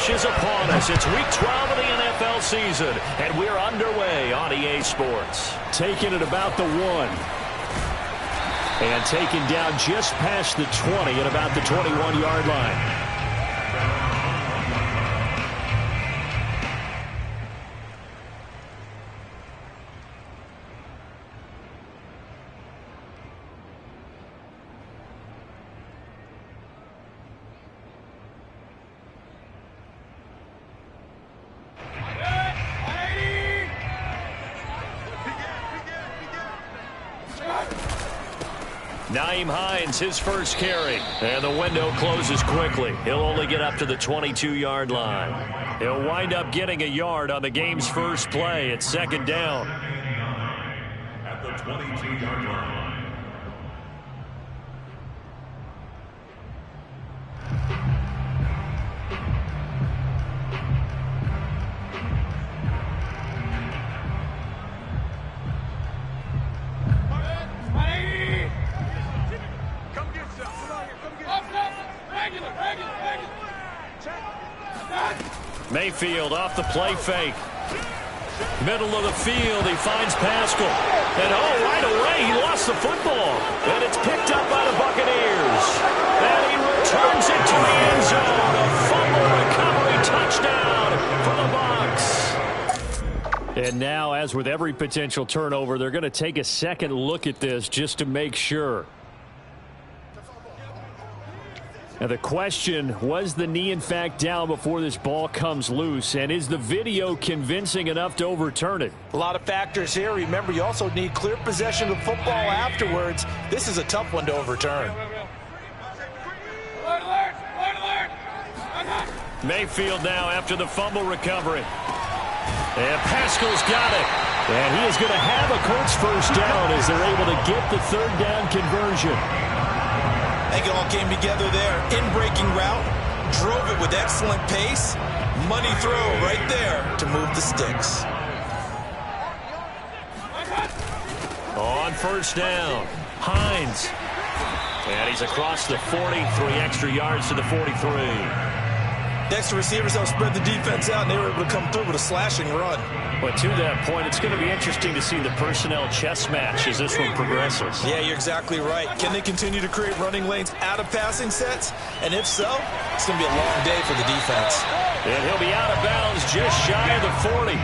stretch is upon us. It's Week 12 of the NFL season, and we're underway on EA Sports. Taking it about the 1. And taken down just past the 20 at about the 21-yard line. Hines, his first carry. And the window closes quickly. He'll only get up to the 22-yard line. He'll wind up getting a yard on the game's first play. It's second down. At the 22-yard line. Mayfield off the play fake. Middle of the field, he finds Pascal. And right away, he lost the football. And it's picked up by the Buccaneers. And he returns it to the end zone. A fumble recovery touchdown for the Bucs. And now, as with every potential turnover, they're going to take a second look at this just to make sure. Now the question, was the knee in fact down before this ball comes loose? And is the video convincing enough to overturn it? A lot of factors here. Remember, you also need clear possession of the football afterwards. This is a tough one to overturn. Mayfield now after the fumble recovery. And Pascal's got it. And he is going to have a Colts first down as they're able to get the third down conversion. I think it all came together there. In-breaking route, drove it with excellent pace. Money throw right there to move the sticks. On first down, Hines. And he's across the 40, 3 extra yards to the 43. Next receivers helped spread the defense out, and they were able to come through with a slashing run. But to that point, it's going to be interesting to see the personnel chess match as this one progresses. Yeah, you're exactly right. Can they continue to create running lanes out of passing sets? And if so, it's going to be a long day for the defense. And he'll be out of bounds just shy of the 40.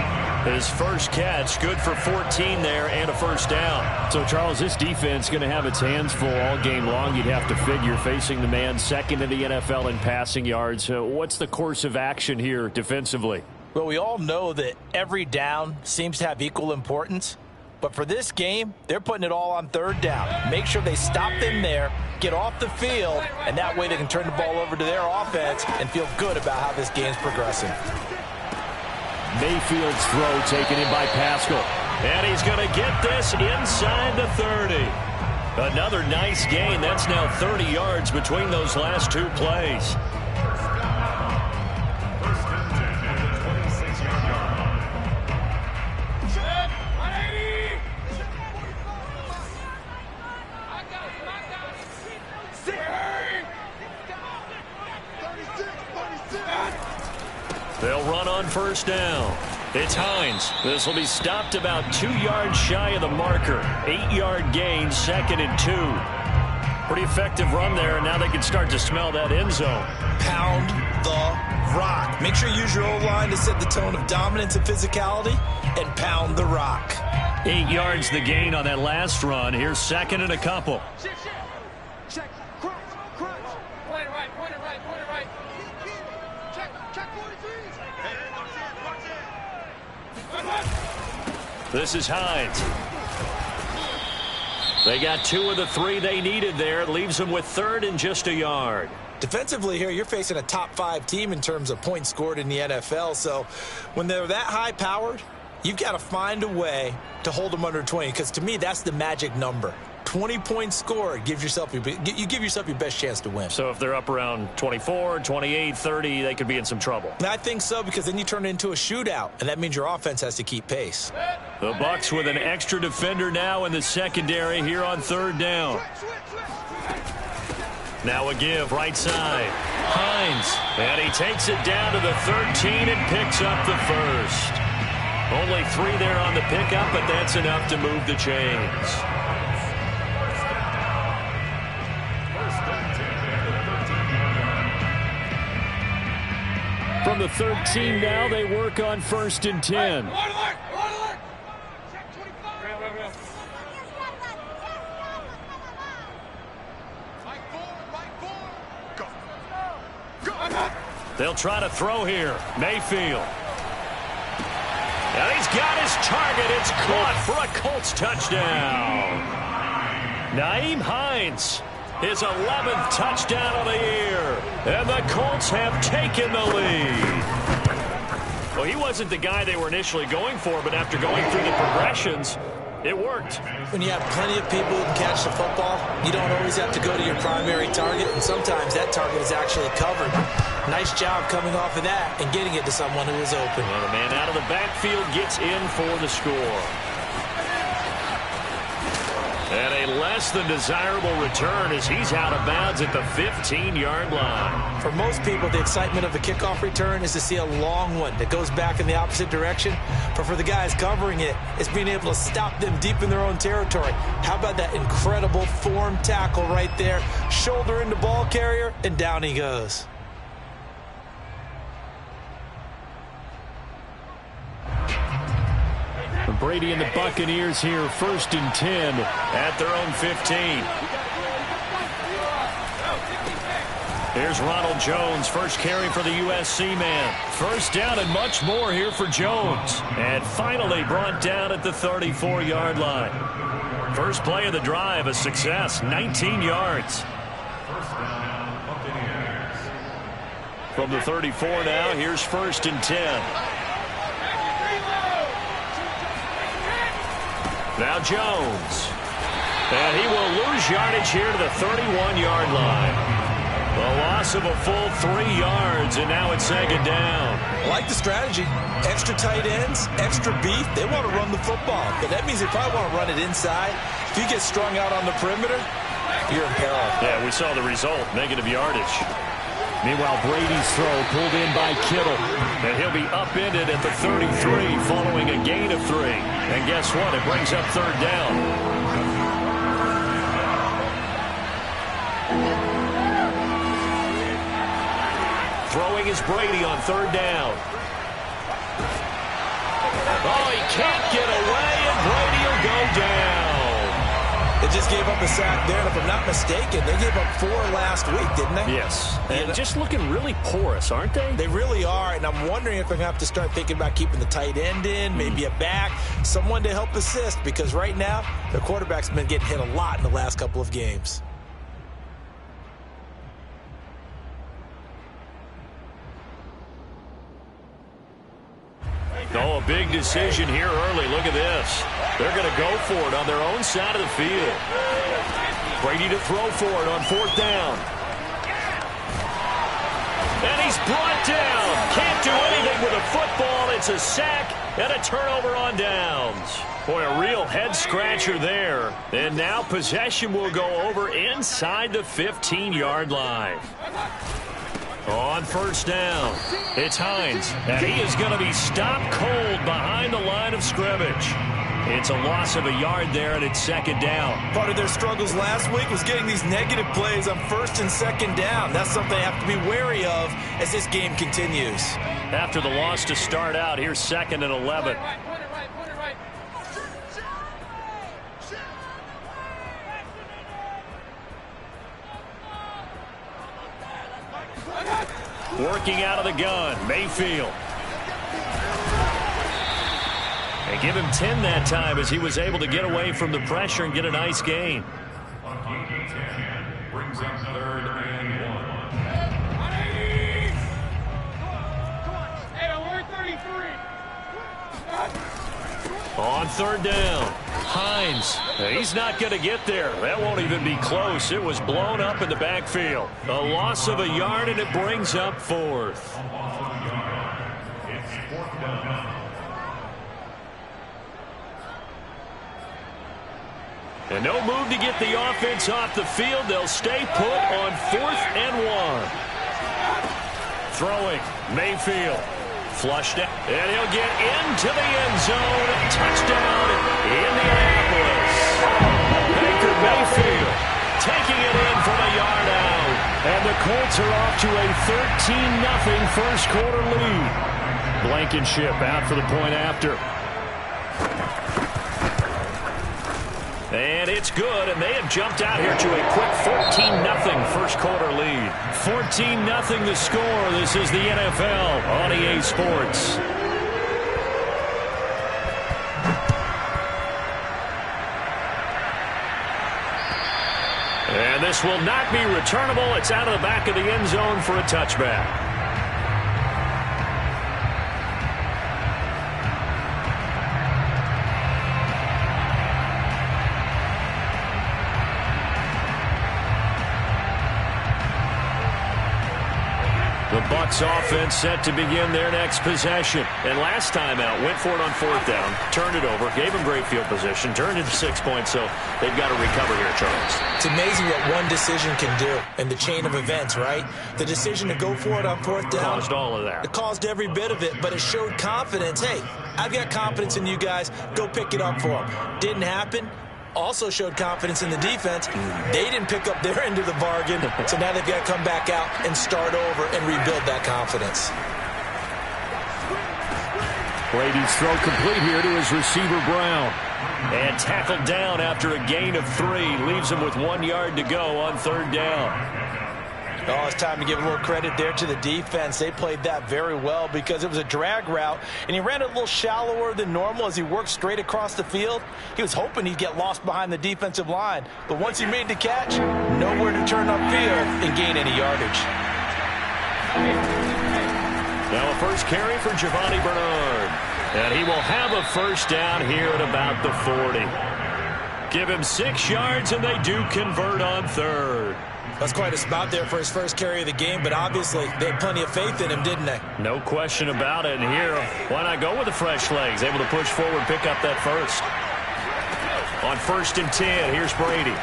His first catch, good for 14 there and a first down. So, Charles, this defense is going to have its hands full all game long, you'd have to figure, facing the man second in the NFL in passing yards. What's the course of action here defensively? Well, we all know that every down seems to have equal importance. But for this game, they're putting it all on third down. Make sure they stop them there, get off the field, and that way they can turn the ball over to their offense and feel good about how this game's progressing. Mayfield's throw taken in by Pascal. And he's going to get this inside the 30. Another nice gain. That's now 30 yards between those last two plays. They'll run on first down. It's Hines. This will be stopped about 2 yards shy of the marker. 8-yard gain, second and 2. Pretty effective run there, and now they can start to smell that end zone. Pound the rock. Make sure you use your O-line to set the tone of dominance and physicality, and pound the rock. 8 yards the gain on that last run. Here's second and a couple. Check, crunch. Point it right. Check 43. This is Hines. They got 2 of the 3 they needed there. It leaves them with third and just a yard. Defensively here, you're facing a top-5 team in terms of points scored in the NFL. So when they're that high-powered, you've got to find a way to hold them under 20, because to me, that's the magic number. 20 points scored, you give yourself your best chance to win. So if they're up around 24, 28, 30, they could be in some trouble. I think so, because then you turn it into a shootout, and that means your offense has to keep pace. The Bucs with an extra defender now in the secondary here on third down. Now a give right side. Hines. And he takes it down to the 13 and picks up the first. Only 3 there on the pickup, but that's enough to move the chains. From the 13 now, they work on 1st and 10. They'll try to throw here. Mayfield. And he's got his target. It's caught for a Colts touchdown. Nyheim Hines, his 11th touchdown of the year. And the Colts have taken the lead. Well, he wasn't the guy they were initially going for, but after going through the progressions, it worked. When you have plenty of people who can catch the football, you don't always have to go to your primary target, and sometimes that target is actually covered. Nice job coming off of that and getting it to someone who is open. Well, the man out of the backfield gets in for the score. And a less than desirable return as he's out of bounds at the 15-yard line. For most people, the excitement of the kickoff return is to see a long one that goes back in the opposite direction. But for the guys covering it, it's being able to stop them deep in their own territory. How about that incredible form tackle right there? Shoulder into ball carrier, and down he goes. Brady and the Buccaneers here, 1st and 10 at their own 15. Here's Ronald Jones, first carry for the USC man. 1st down and much more here for Jones. And finally brought down at the 34-yard line. First play of the drive, a success, 19 yards. From the 34 now, here's 1st and 10. Now Jones. And he will lose yardage here to the 31-yard line. A loss of a full 3 yards, and now it's 2nd down. I like the strategy. Extra tight ends, extra beef. They want to run the football, but that means they probably want to run it inside. If you get strung out on the perimeter, you're in peril. Yeah, we saw the result, negative yardage. Meanwhile, Brady's throw pulled in by Kittle. And he'll be upended at the 33 following a gain of 3. And guess what? It brings up 3rd down. Throwing is Brady on 3rd down. Oh, he can't get away, and Brady will go down. They just gave up a sack there, and if I'm not mistaken, they gave up 4 last week, didn't they? Yes. And just looking really porous, aren't they? They really are, and I'm wondering if they're going to have to start thinking about keeping the tight end in, maybe a back, someone to help assist, because right now, their quarterback's been getting hit a lot in the last couple of games. Oh, a big decision here early. Look at this. They're going to go for it on their own side of the field. Brady to throw for it on 4th down. And he's brought down. Can't do anything with a football. It's a sack and a turnover on downs. Boy, a real head-scratcher there. And now possession will go over inside the 15-yard line. On 1st down, it's Hines, and he is going to be stopped cold behind the line of scrimmage. It's a loss of a yard there, and it's 2nd down. Part of their struggles last week was getting these negative plays on 1st and 2nd down. That's something they have to be wary of as this game continues. After the loss to start out, here's 2nd and 11. Working out of the gun, Mayfield. They give him 10 that time as he was able to get away from the pressure and get a nice gain. Brings up 3rd and 1. On 3rd down, Hines. He's not going to get there. That won't even be close. It was blown up in the backfield. A loss of a yard, and it brings up 4th. It's 4th down. And no move to get the offense off the field. They'll stay put on 4th and 1. Throwing, Mayfield. Flushed out, and he'll get into the end zone. Touchdown, Indianapolis. Baker Mayfield taking it in from a yard out. And the Colts are off to a 13-0 first quarter lead. Blankenship out for the point after. And it's good, and they have jumped out here to a quick 14-0 first quarter lead. 14-0 the score. This is the NFL on EA Sports. And this will not be returnable. It's out of the back of the end zone for a touchback. The Bucs offense set to begin their next possession. And last time out, went for it on 4th down, turned it over, gave them great field position, turned it to 6 points, so they've got to recover here, Charles. It's amazing what one decision can do in the chain of events, right? The decision to go for it on 4th down. Caused all of that. It caused every bit of it, but it showed confidence. Hey, I've got confidence in you guys. Go pick it up for them. Didn't happen. Also showed confidence in the defense. They didn't pick up their end of the bargain, so now they've got to come back out and start over and rebuild that confidence. Brady's throw complete here to his receiver, Brown. And tackled down after a gain of 3. Leaves him with 1 yard to go on 3rd down. Oh, it's time to give a little credit there to the defense. They played that very well because it was a drag route, and he ran it a little shallower than normal as he worked straight across the field. He was hoping he'd get lost behind the defensive line, but once he made the catch, nowhere to turn upfield and gain any yardage. Now a first carry for Giovanni Bernard, and he will have a first down here at about the 40. Give him 6 yards, and they do convert on 3rd. That's quite a spot there for his first carry of the game, but obviously they had plenty of faith in him, didn't they? No question about it. And here, why not go with the fresh legs? Able to push forward, pick up that first. On 1st and 10, here's Brady.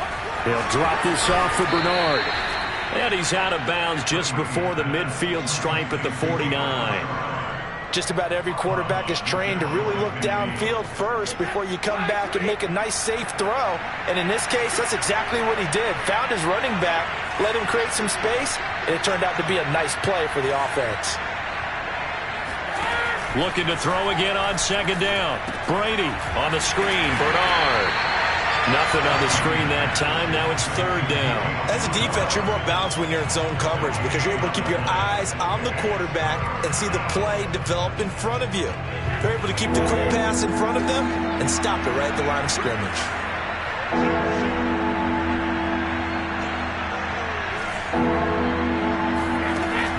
He'll drop this off for Bernard. And he's out of bounds just before the midfield stripe at the 49. Just about every quarterback is trained to really look downfield first before you come back and make a nice, safe throw. And in this case, that's exactly what he did. Found his running back, let him create some space, and it turned out to be a nice play for the offense. Looking to throw again on 2nd down. Brady on the screen. Bernard. Nothing on the screen that time. Now it's 3rd down. As a defense, you're more balanced when you're in zone coverage because you're able to keep your eyes on the quarterback and see the play develop in front of you. You're able to keep the quick pass in front of them and stop it right at the line of scrimmage.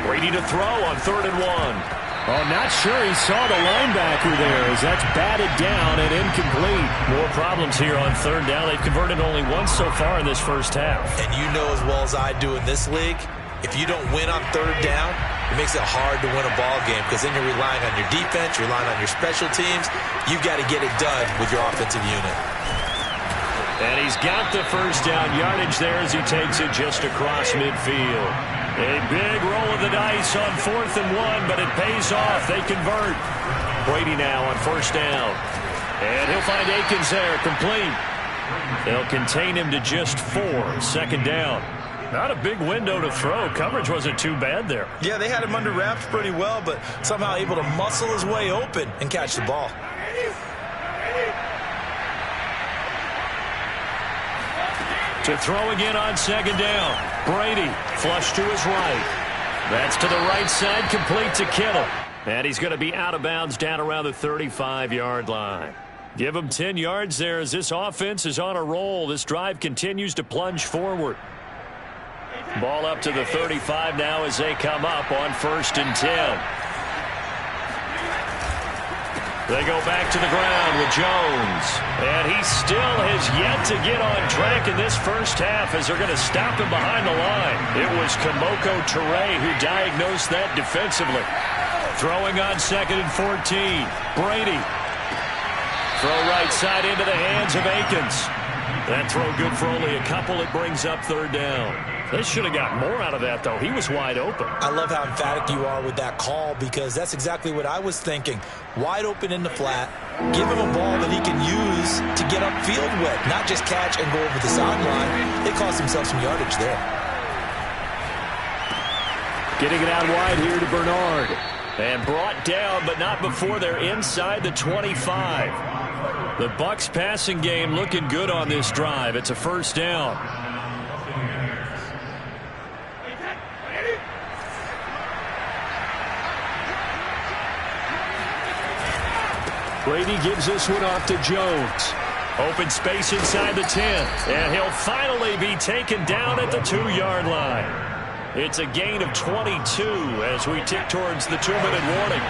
Brady to throw on 3rd and 1. Oh, not sure he saw the linebacker there as that's batted down and incomplete. More problems here on 3rd down. They've converted only once so far in this first half. And you know as well as I do in this league, if you don't win on 3rd down, it makes it hard to win a ball game because then you're relying on your defense, you're relying on your special teams. You've got to get it done with your offensive unit. And he's got the first down yardage there as he takes it just across midfield. A big roll of the dice on 4th and 1, but it pays off. They convert. Brady now on 1st down. And he'll find Akins there, complete. They'll contain him to just 4, 2nd down. Not a big window to throw. Coverage wasn't too bad there. Yeah, they had him under wraps pretty well, but somehow able to muscle his way open and catch the ball. To throw again on 2nd down. Brady, flush to his right. That's to the right side, complete to Kittle. And he's going to be out of bounds down around the 35-yard line. Give him 10 yards there as this offense is on a roll. This drive continues to plunge forward. Ball up to the 35 now as they come up on 1st and 10. They go back to the ground with Jones. And he still has yet to get on track in this first half as they're going to stop him behind the line. It was Kamoko Toure who diagnosed that defensively. Throwing on 2nd and 14. Brady. Throw right side into the hands of Akins. That throw good for only a couple. It brings up third down. They should have got more out of that, though. He was wide open. I love how emphatic you are with that call because that's exactly what I was thinking. Wide open in the flat. Give him a ball that he can use to get upfield with, not just catch and go over the sideline. They cost themselves some yardage there. Getting it out wide here to Bernard. And brought down, but not before they're inside the 25. The Bucs passing game looking good on this drive. It's a first down. Brady gives this one off to Jones. Open space inside the 10. And he'll finally be taken down at the 2-yard line. It's a gain of 22 as we tick towards the 2-minute warning.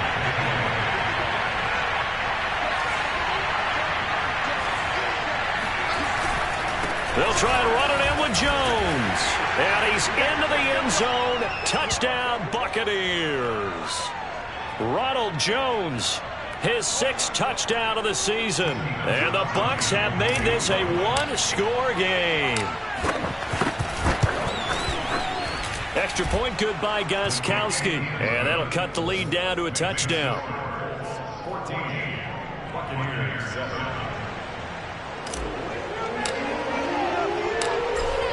They'll try and run it in with Jones. And he's into the end zone. Touchdown, Buccaneers. Ronald Jones, his 6th touchdown of the season. And the Bucs have made this a one-score game. Extra point good by Gostkowski. And that'll cut the lead down to a touchdown. 14, Buccaneers 7.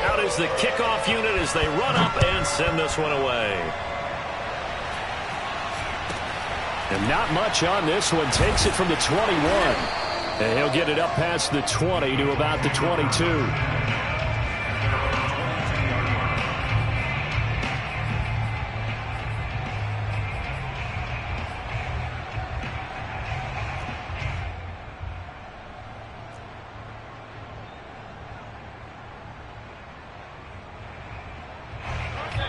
Out is the kickoff unit as they run up and send this one away. And not much on this one. Takes it from the 21. And he'll get it up past the 20 to about the 22.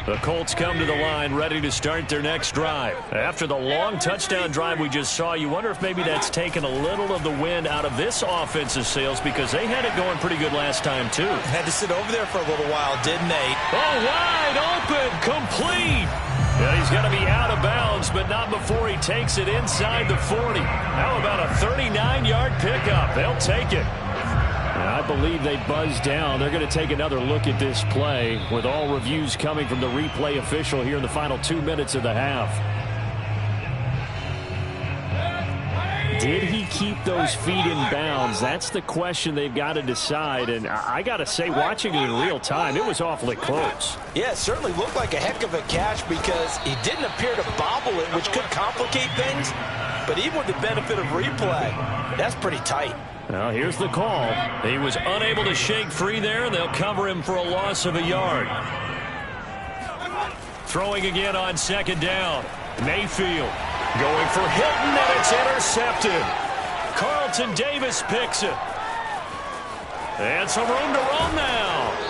The Colts come to the line ready to start their next drive. After the long touchdown drive we just saw, you wonder if maybe that's taken a little of the wind out of this offensive sails because they had it going pretty good last time too. Had to sit over there for a little while, didn't they? Oh, wide open, complete. Yeah, he's got to be out of bounds, but not before he takes it inside the 40. How about a 39-yard pickup? They'll take it. I believe they buzzed down. They're going to take another look at this play with all reviews coming from the replay official here in the final 2 minutes of the half. Did he keep those feet in bounds? That's the question they've got to decide. And I got to say, watching it in real time, it was awfully close. Yeah, it certainly looked like a heck of a catch because he didn't appear to bobble it, which could complicate things. But even with the benefit of replay, that's pretty tight. Now here's the call. He was unable to shake free there. They'll cover him for a loss of a yard. Throwing again on second down. Mayfield going for Hilton, and it's intercepted. Carlton Davis picks it. And some room to roam now.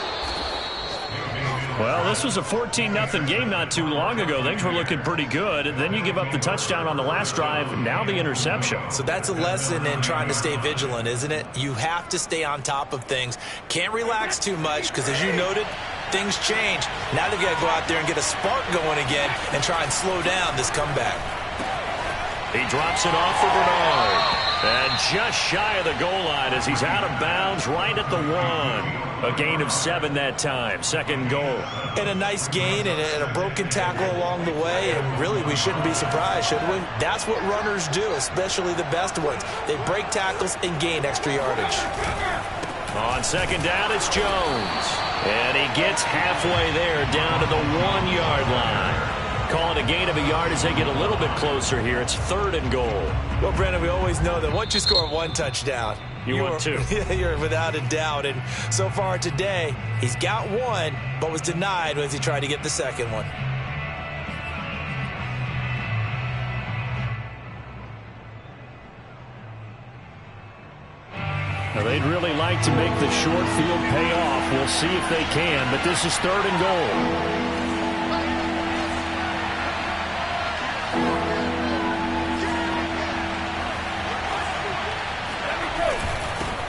Well, this was a 14-0 game not too long ago. Things were looking pretty good. Then you give up the touchdown on the last drive. Now the interception. So that's a lesson in trying to stay vigilant, isn't it? You have to stay on top of things. Can't relax too much because, as you noted, things change. Now they've got to go out there and get a spark going again and try and slow down this comeback. He drops it off for Bernard. And just shy of the goal line as he's out of bounds right at the 1. A gain of 7 that time. Second goal. And a nice gain and a broken tackle along the way. And really, we shouldn't be surprised, should we? That's what runners do, especially the best ones. They break tackles and gain extra yardage. On second down, it's Jones. And he gets halfway there down to the 1-yard line. Call it a gain of a yard as they get a little bit closer here. It's 3rd and goal. Well, Brandon, we always know that once you score 1 touchdown, you want 2. You're without a doubt. And so far today, he's got 1, but was denied as he tried to get the second one. Now, they'd really like to make the short field pay off. We'll see if they can, but this is 3rd and goal.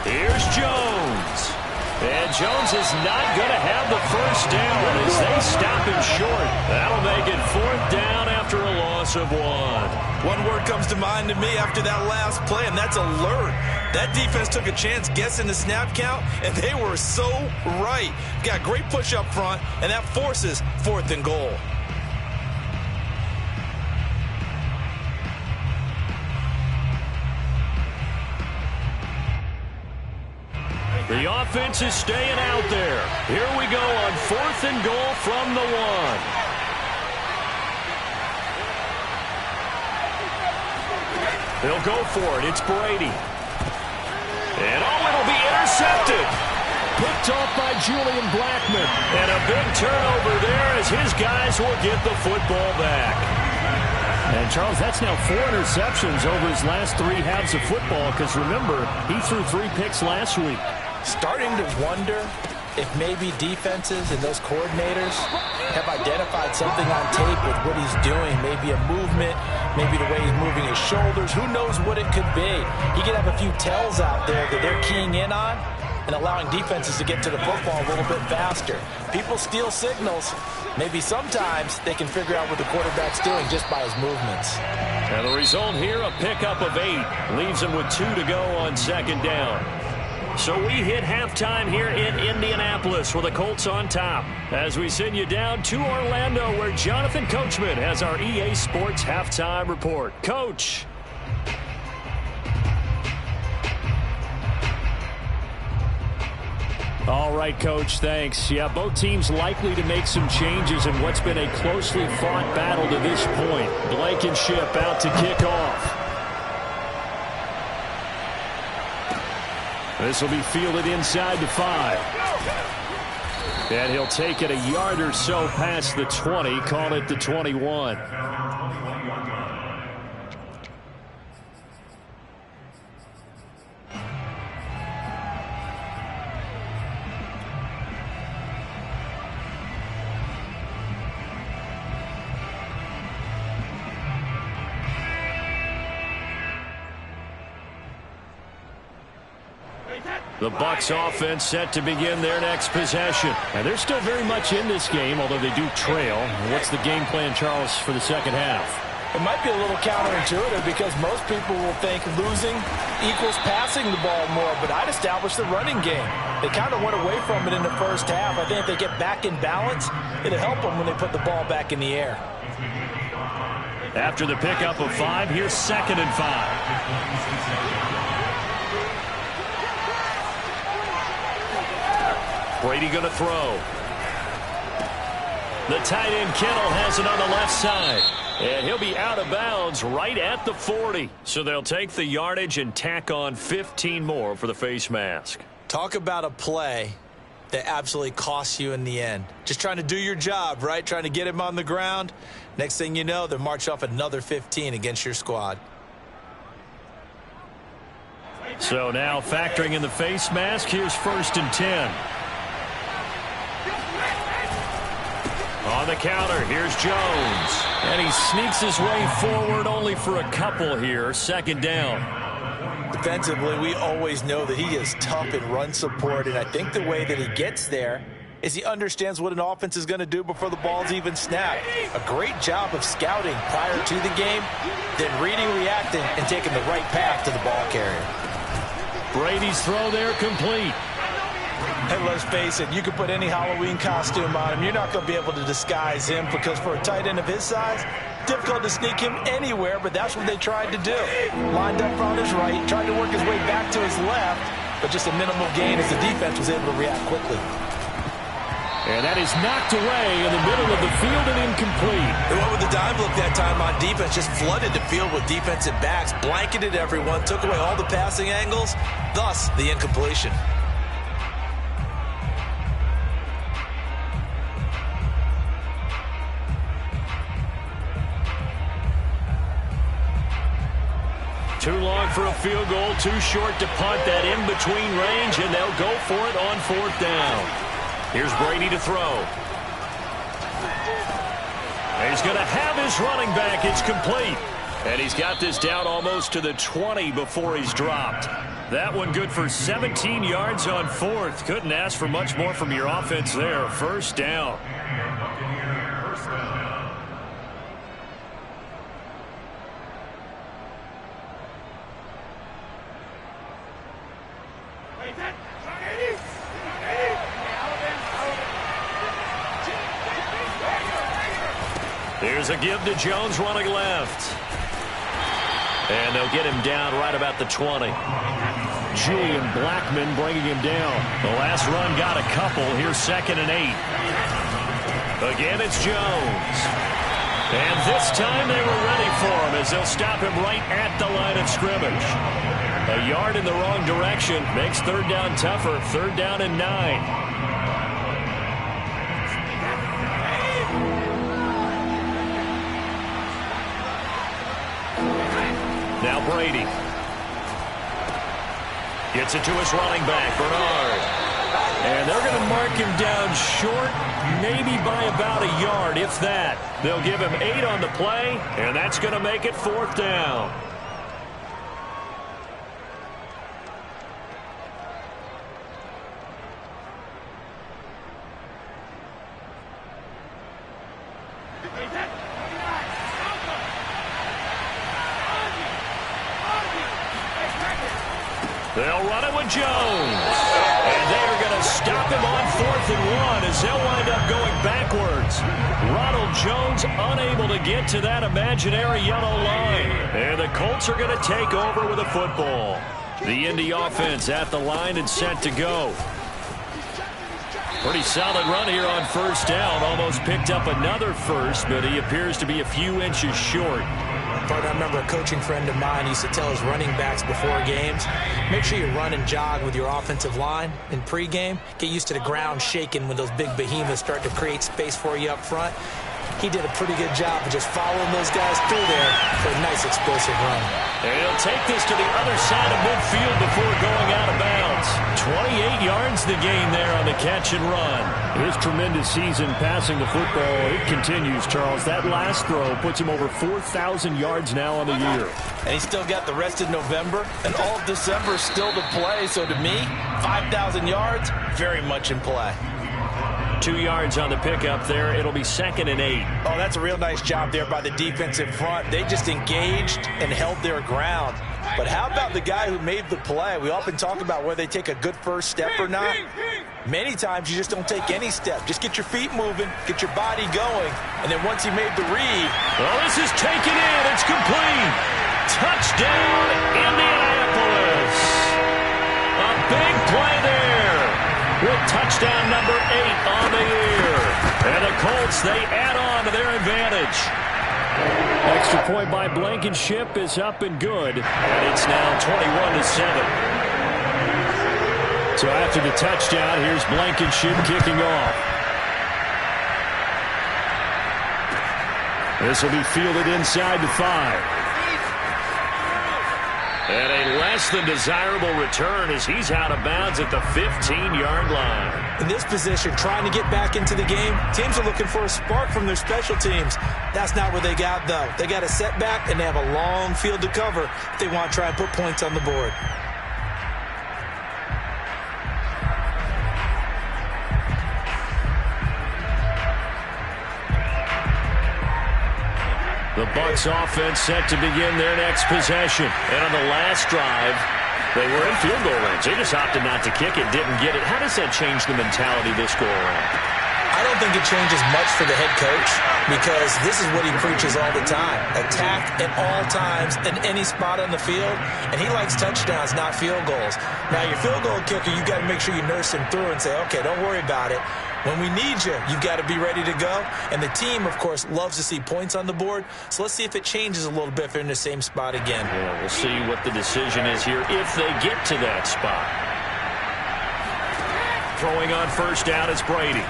Here's Jones. And Jones is not going to have the first down as they stop him short. That'll make it 4th down after a loss of 1. One word comes to mind to me after that last play, and that's alert. That defense took a chance guessing the snap count, and they were so right. Got great push up front, and that forces 4th and goal. The offense is staying out there. Here we go on 4th and goal from the 1. They'll go for it. It's Brady. And it'll be intercepted. Picked off by Julian Blackmon. And a big turnover there as his guys will get the football back. And, Charles, that's now 4 interceptions over his last 3 halves of football because, remember, he threw 3 picks last week. Starting to wonder if maybe defenses and those coordinators have identified something on tape with what he's doing. Maybe a movement, maybe the way he's moving his shoulders. Who knows what it could be? He could have a few tells out there that they're keying in on and allowing defenses to get to the football a little bit faster. People steal signals. Maybe sometimes they can figure out what the quarterback's doing just by his movements. And the result here, a pickup of 8. Leaves him with 2 to go on 2nd down. So we hit halftime here in Indianapolis with the Colts on top as we send you down to Orlando where Jonathan Coachman has our EA Sports halftime report. Coach. All right, Coach, thanks. Yeah, both teams likely to make some changes in what's been a closely fought battle to this point. Blankenship out to kick off. This will be fielded inside the 5. And he'll take it a yard or so past the 20, call it the 21. The Bucs offense set to begin their next possession. And they're still very much in this game, although they do trail. What's the game plan, Charles, for the second half? It might be a little counterintuitive because most people will think losing equals passing the ball more, but I'd establish the running game. They kind of went away from it in the first half. I think if they get back in balance, it'll help them when they put the ball back in the air. After the pickup of 5, here's 2nd and 5. Brady going to throw. The tight end Kittle has it on the left side. And he'll be out of bounds right at the 40. So they'll take the yardage and tack on 15 more for the face mask. Talk about a play that absolutely costs you in the end. Just trying to do your job, right? Trying to get him on the ground. Next thing you know, they'll march off another 15 against your squad. So now factoring in the face mask, here's 1st and 10. On the counter, here's Jones. And he sneaks his way forward only for a couple here. 2nd down. Defensively, we always know that he is tough in run support, and I think the way that he gets there is he understands what an offense is going to do before the ball's even snapped. A great job of scouting prior to the game, then reading, reacting, and taking the right path to the ball carrier. Brady's throw there complete. And let's face it, you can put any Halloween costume on him. You're not going to be able to disguise him because for a tight end of his size, difficult to sneak him anywhere, but that's what they tried to do. Lined up on his right, tried to work his way back to his left, but just a minimal gain as the defense was able to react quickly. And that is knocked away in the middle of the field and incomplete. They went with the dive look that time on defense, just flooded the field with defensive backs, blanketed everyone, took away all the passing angles, thus the incompletion. Too long for a field goal, too short to punt that in between range, and they'll go for it on 4th down. Here's Brady to throw. He's going to have his running back. It's complete. And he's got this down almost to the 20 before he's dropped. That one good for 17 yards on fourth. Couldn't ask for much more from your offense there. First down. Here's a give to Jones running left. And they'll get him down right about the 20. Julian Blackmon bringing him down. The last run got a couple. Here's 2nd and 8. Again, it's Jones. And this time they were ready for him as they'll stop him right at the line of scrimmage. A yard in the wrong direction makes third down tougher. 3rd down and 9. Now Brady. Gets it to his running back, Bernard. And they're going to mark him down short, maybe by about a yard, if that. They'll give him 8 on the play, and that's going to make it 4th down. They'll run it with Jones. And they are going to stop him on 4th and 1 as they'll wind up going backwards. Ronald Jones unable to get to that imaginary yellow line. And the Colts are going to take over with a football. The Indy offense at the line and set to go. Pretty solid run here on first down. Almost picked up another first, but he appears to be a few inches short. But I remember a coaching friend of mine used to tell his running backs before games, make sure you run and jog with your offensive line in pregame. Get used to the ground shaking when those big behemoths start to create space for you up front. He did a pretty good job of just following those guys through there for a nice explosive run. And he'll take this to the other side of midfield before going out of bounds. 28 yards the gain there on the catch and run. His tremendous season passing the football, it continues, Charles. That last throw puts him over 4,000 yards now on the year. And he's still got the rest of November and all of December still to play. So to me, 5,000 yards, very much in play. 2 yards on the pickup there. It'll be 2nd and 8. Oh, that's a real nice job there by the defensive front. They just engaged and held their ground. But how about the guy who made the play? We often talk about whether they take a good first step or not. Many times you just don't take any step. Just get your feet moving, get your body going, and then once he made the read. Well, this is taken in. It's complete. Touchdown, Indianapolis. A big play there with touchdown number 8 on the year. And the Colts, they add on to their advantage. Extra point by Blankenship is up and good. And it's now 21-7. So after the touchdown, here's Blankenship kicking off. This will be fielded inside the 5. And a less than desirable return as he's out of bounds at the 15-yard line. In this position, trying to get back into the game, teams are looking for a spark from their special teams. That's not what they got, though. They got a setback, and they have a long field to cover if they want to try and put points on the board. The Bucs offense set to begin their next possession. And on the last drive, they were in field goal range. They just opted not to kick it, didn't get it. How does that change the mentality this go around? I don't think it changes much for the head coach because this is what he preaches all the time. Attack at all times in any spot on the field. And he likes touchdowns, not field goals. Now, your field goal kicker, you've got to make sure you nurse him through and say, okay, don't worry about it. When we need you, you've got to be ready to go. And the team, of course, loves to see points on the board. So let's see if it changes a little bit if they're in the same spot again. Yeah, we'll see what the decision is here if they get to that spot. Throwing on first down is Brady.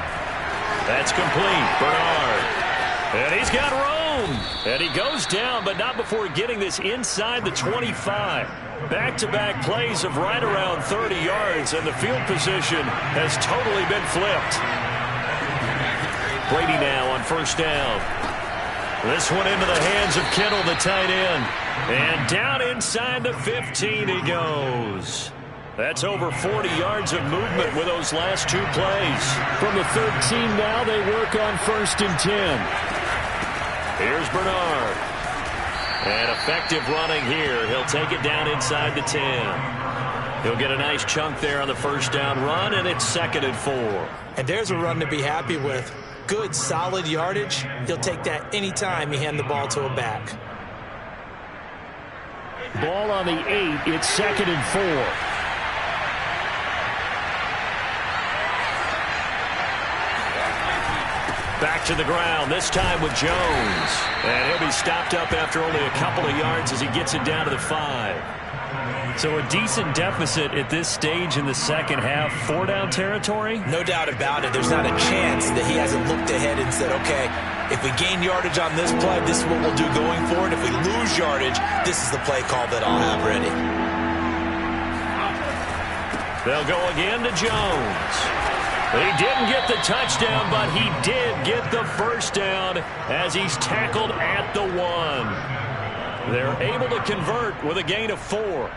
That's complete. Bernard. And he's got room. And he goes down, but not before getting this inside the 25. Back-to-back plays of right around 30 yards, and the field position has totally been flipped. Brady now on first down. This one into the hands of Kittle, the tight end. And down inside the 15 he goes. That's over 40 yards of movement with those last two plays. From the 13 now, they work on 1st and 10. Here's Bernard. And effective running here. He'll take it down inside the 10. He'll get a nice chunk there on the first down run, and it's 2nd and 4. And there's a run to be happy with. Good, solid yardage. He'll take that anytime you hand the ball to a back. Ball on the 8. It's 2nd and 4. Back to the ground, this time with Jones. And he'll be stopped up after only a couple of yards as he gets it down to the 5. So a decent deficit at this stage in the second half. 4-down territory? No doubt about it. There's not a chance that he hasn't looked ahead and said, okay, if we gain yardage on this play, this is what we'll do going forward. If we lose yardage, this is the play call that I'll have ready. They'll go again to Jones. He didn't get the touchdown, but he did get the first down as he's tackled at the 1. They're able to convert with a gain of 4.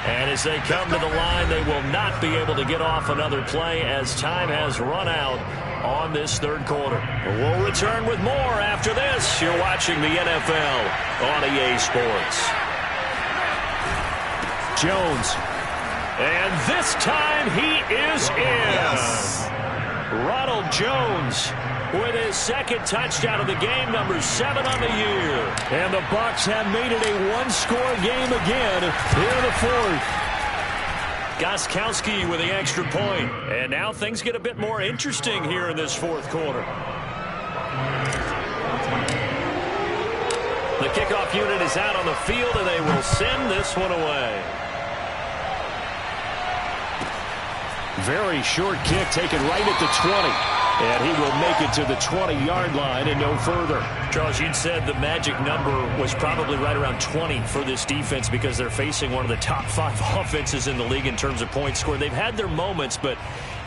And as they come to the line, they will not be able to get off another play as time has run out on this third quarter. We'll return with more after this. You're watching the NFL on EA Sports. Jones. And this time he is in. Yes. Ronald Jones with his second touchdown of the game, number 7 on the year. And the Bucs have made it a one-score game again here in the 4th. Gostkowski with the extra point. And now things get a bit more interesting here in this 4th quarter. The kickoff unit is out on the field, and they will send this one away. Very short kick taken right at the 20. And he will make it to the 20-yard line and no further. Charles, you'd said the magic number was probably right around 20 for this defense because they're facing one of the top 5 offenses in the league in terms of points scored. They've had their moments, but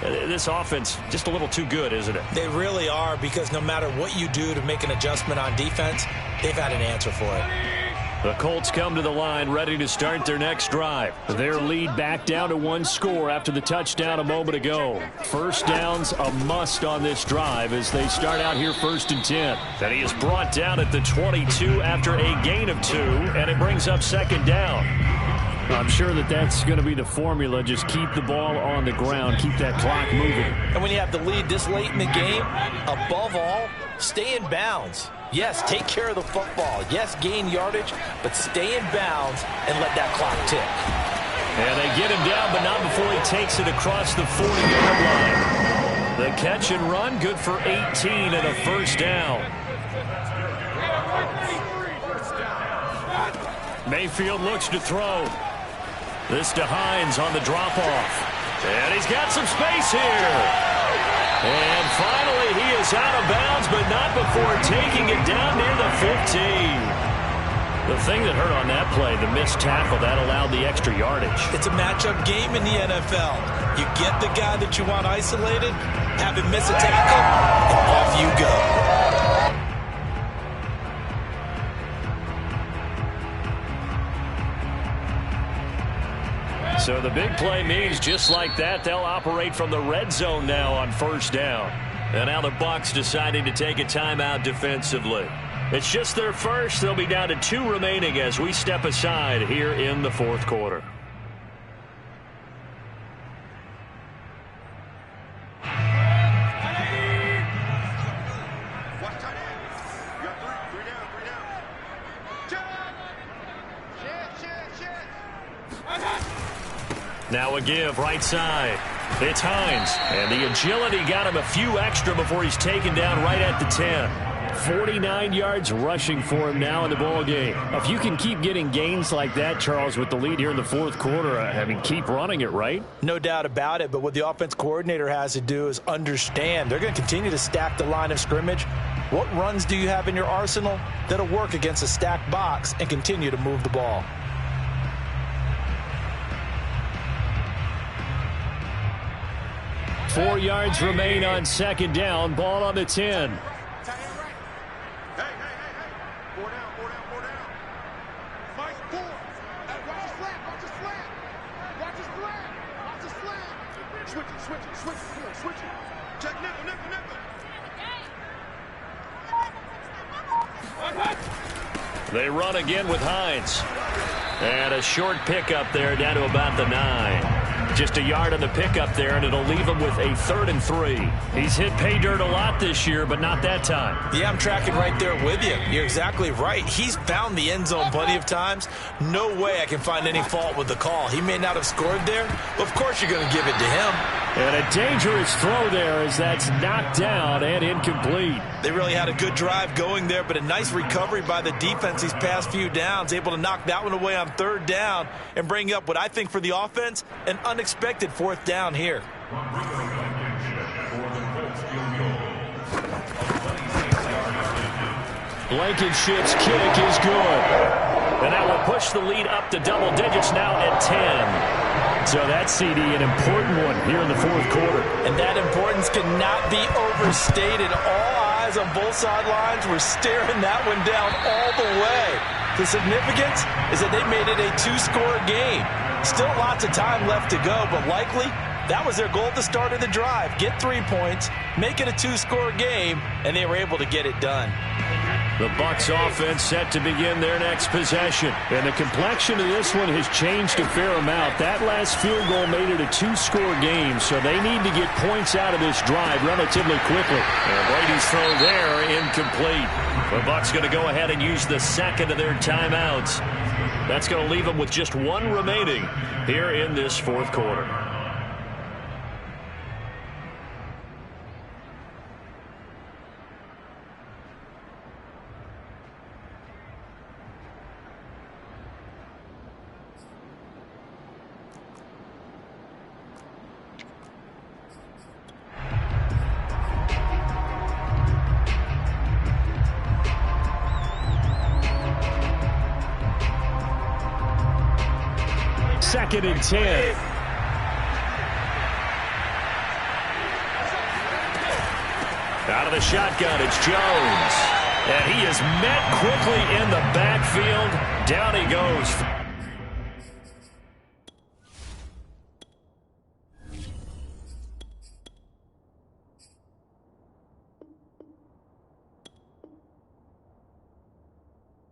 this offense just a little too good, isn't it? They really are, because no matter what you do to make an adjustment on defense, they've had an answer for it. The Colts come to the line ready to start their next drive. Their lead back down to 1 score after the touchdown a moment ago. First down's a must on this drive as they start out here 1st and 10. And he is brought down at the 22 after a gain of 2, and it brings up 2nd down. I'm sure that that's going to be the formula. Just keep the ball on the ground. Keep that clock moving. And when you have the lead this late in the game, above all, stay in bounds. Yes, take care of the football. Yes, gain yardage, but stay in bounds and let that clock tick. And they get him down, but not before he takes it across the 40-yard line. The catch and run, good for 18 and a first down. Mayfield looks to throw. This to Hines on the drop-off. And he's got some space here. And finally, he is out of bounds, but not before taking it down near the 15. The thing that hurt on that play, the missed tackle, that allowed the extra yardage. It's a matchup game in the NFL. You get the guy that you want isolated, have him miss a tackle, and off you go. So the big play means just like that, they'll operate from the red zone now on first down. And now the Bucs deciding to take a timeout defensively. It's just their first. They'll be down to 2 remaining as we step aside here in the 4th quarter. Now a give right side. It's Hines. And the agility got him a few extra before he's taken down right at the 10. 49 yards rushing for him now in the ball game. If you can keep getting gains like that, Charles, with the lead here in the 4th quarter, I mean, keep running it, right? No doubt about it, but what the offense coordinator has to do is understand they're going to continue to stack the line of scrimmage. What runs do you have in your arsenal that'll work against a stacked box and continue to move the ball? 4 yards remain on second down. Ball on the 10. They run again with Hines. And a short pickup there down to about the 9. Just a yard on the pickup there, and it'll leave him with a 3rd and 3. He's hit pay dirt a lot this year, but not that time. Yeah, I'm tracking right there with you. You're exactly right. He's found the end zone plenty of times. No way I can find any fault with the call. He may not have scored there, but of course you're going to give it to him. And a dangerous throw there as that's knocked down and incomplete. They really had a good drive going there, but a nice recovery by the defense these past few downs, able to knock that one away on 3rd down and bring up what I think for the offense, an unexpected 4th down here. Blankenship's kick is good. And that will push the lead up to double digits now at 10. So that CD, an important one here in the 4th quarter. And that importance cannot be overstated. All eyes on both sidelines were staring that one down all the way. The significance is that they made it a 2-score game. Still lots of time left to go, but likely that was their goal at the start of the drive. Get 3 points, make it a 2-score game, and they were able to get it done. The Bucs offense set to begin their next possession. And the complexion of this one has changed a fair amount. That last field goal made it a 2-score game, so they need to get points out of this drive relatively quickly. And Brady's throw there, incomplete. The Bucs going to go ahead and use the second of their timeouts. That's going to leave them with just 1 remaining here in this 4th quarter. Second and 10. Out of the shotgun, it's Jones. And he is met quickly in the backfield. Down he goes.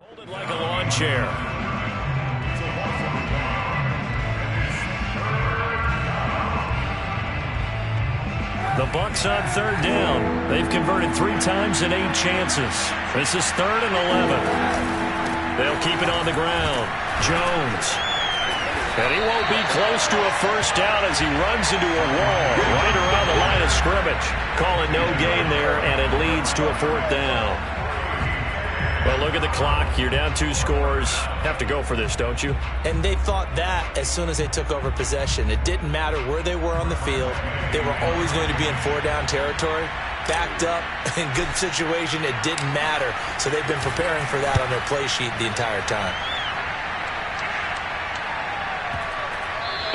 Hold it like a lawn chair. The Bucs on 3rd down. They've converted 3 times in 8 chances. This is 3rd and 11. They'll keep it on the ground. Jones. And he won't be close to a 1st down as he runs into a wall right around the line of scrimmage. Call it no gain there, and it leads to a 4th down. Well, look at the clock. You're down 2 scores. Have to go for this, don't you? And they thought that as soon as they took over possession. It didn't matter where they were on the field. They were always going to be in 4-down territory. Backed up, in good situation, it didn't matter. So they've been preparing for that on their play sheet the entire time.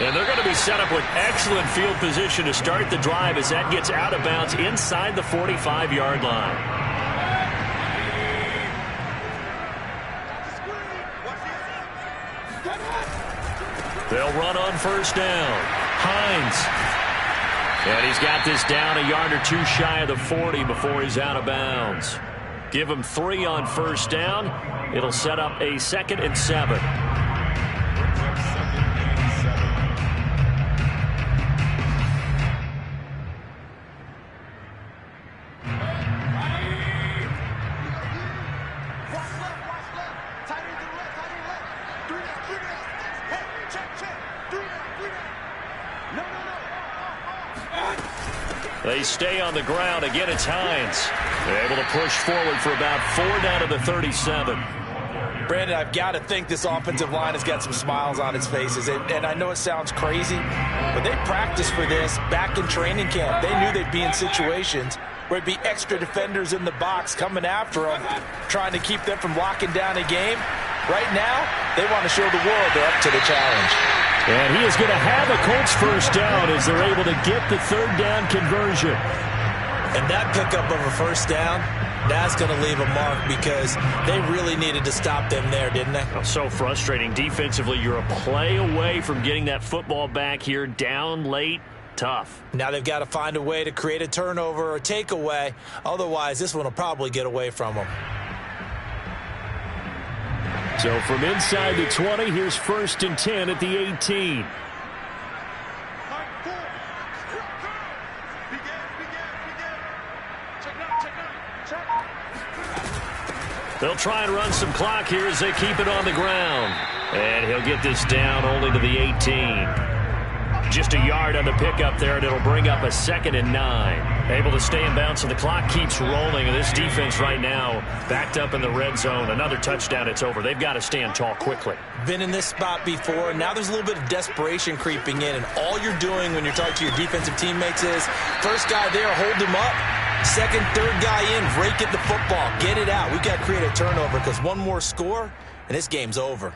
And they're going to be set up with excellent field position to start the drive as that gets out of bounds inside the 45-yard line. They'll run on 1st down. Hines. And he's got this down a yard or 2 shy of the 40 before he's out of bounds. Give him 3 on 1st down. It'll set up a 2nd and 7. They stay on the ground. Again, it's Hines. They're able to push forward for about 4 down to the 37. Brandon, I've got to think this offensive line has got some smiles on its faces. And I know it sounds crazy, but they practiced for this back in training camp. They knew they'd be in situations where it'd be extra defenders in the box coming after them, trying to keep them from locking down a game. Right now, they want to show the world they're up to the challenge. And he is going to have a Colts first down as they're able to get the third down conversion. And that pickup of a first down, that's going to leave a mark because they really needed to stop them there, didn't they? So frustrating. Defensively, you're a play away from getting that football back here, down late. Tough. Now they've got to find a way to create a turnover or takeaway. Otherwise, this one will probably get away from them. So from inside the 20, here's 1st and 10 at the 18. They'll try and run some clock here as they keep it on the ground. And he'll get this down only to the 18. Just a yard on the pickup there, and it'll bring up a 2nd and 9. Able to stay in bounds, and the clock keeps rolling. And this defense right now backed up in the red zone. Another touchdown, it's over. They've got to stand tall quickly. Been in this spot before, and now there's a little bit of desperation creeping in. And all you're doing when you're talking to your defensive teammates is, first guy there, hold him up. Second, third guy in, rake at the football. Get it out. We've got to create a turnover because one more score, and this game's over.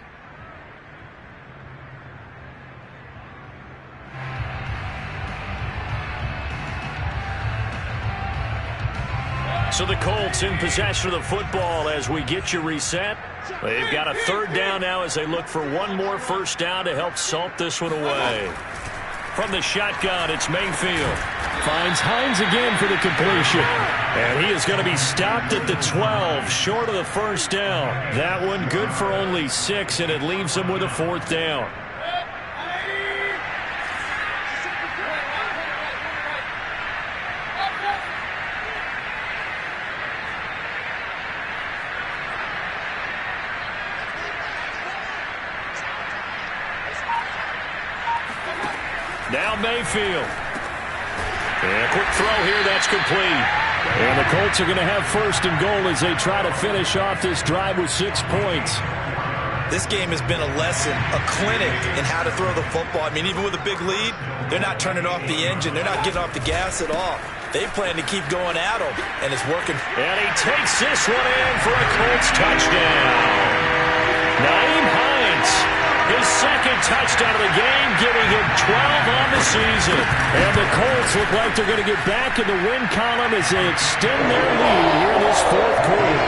So the Colts in possession of the football as we get you reset. They've got a third down now as they look for one more first down to help salt this one away. From the shotgun, it's Mayfield. Finds Hines again for the completion. And he is going to be stopped at the 12, short of the first down. That one good for only 6, and it leaves them with a 4th down. Now Mayfield. And a quick throw here, that's complete. And the Colts are going to have 1st and goal as they try to finish off this drive with 6 points. This game has been a lesson, a clinic in how to throw the football. I mean, even with a big lead, they're not turning off the engine. They're not getting off the gas at all. They plan to keep going at them, and it's working. And he takes this one in for a Colts touchdown. Naeem Hines, his 2nd touchdown of the game, giving him 12 on the season. And the Colts look like they're going to get back in the win column as they extend their lead here in this 4th quarter.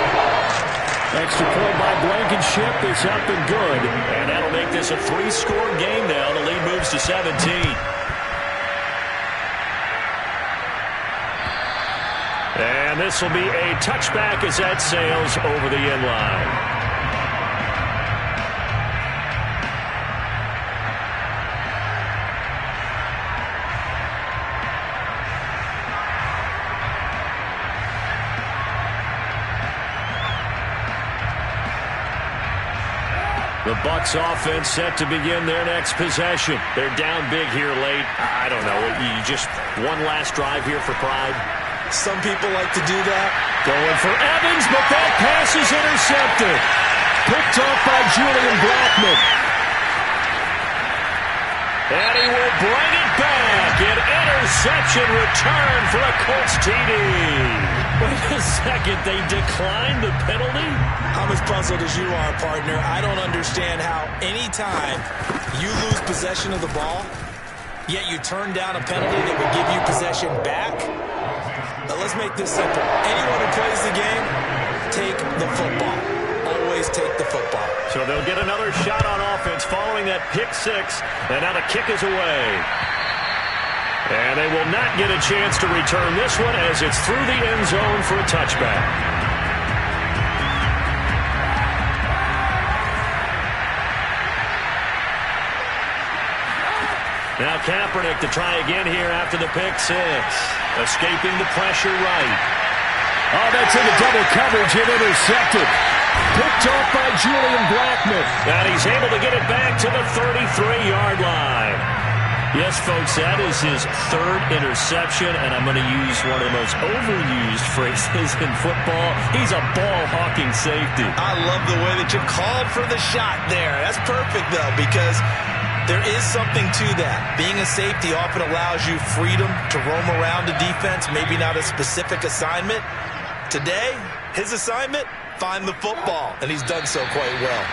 Extra point by Blankenship is up and good. And that'll make this a 3-score game now. The lead moves to 17. And this will be a touchback as that sails over the end line. The Bucs offense set to begin their next possession. They're down big here late. I don't know. You just one last drive here for pride. Some people like to do that. Going for Evans, but that pass is intercepted. Picked off by Julian Blackmon. And he will bring it back. An interception return for a Colts TD. Wait a second. They declined the penalty? I'm as puzzled as you are, partner. I don't understand how any time you lose possession of the ball, yet you turn down a penalty that would give you possession back. Now let's make this simple. Anyone who plays the game, take the football. Always take the football. So they'll get another shot on offense following that pick 6. And now the kick is away. And they will not get a chance to return this one as it's through the end zone for a touchback. Now Kaepernick to try again here after the pick 6. Escaping the pressure right. Oh, that's into double coverage and intercepted. Picked off by Julian Blackmon. And he's able to get it back to the 33-yard line. Yes, folks, that is his 3rd interception, and I'm going to use one of the most overused phrases in football. He's a ball-hawking safety. I love the way that you called for the shot there. That's perfect, though, because there is something to that. Being a safety often allows you freedom to roam around the defense, maybe not a specific assignment. Today, his assignment, find the football, and he's done so quite well.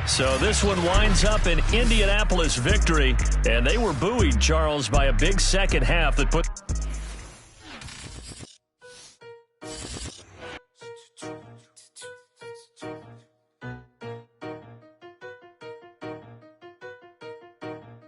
So this one winds up an Indianapolis victory, and they were buoyed, Charles, by a big second half that put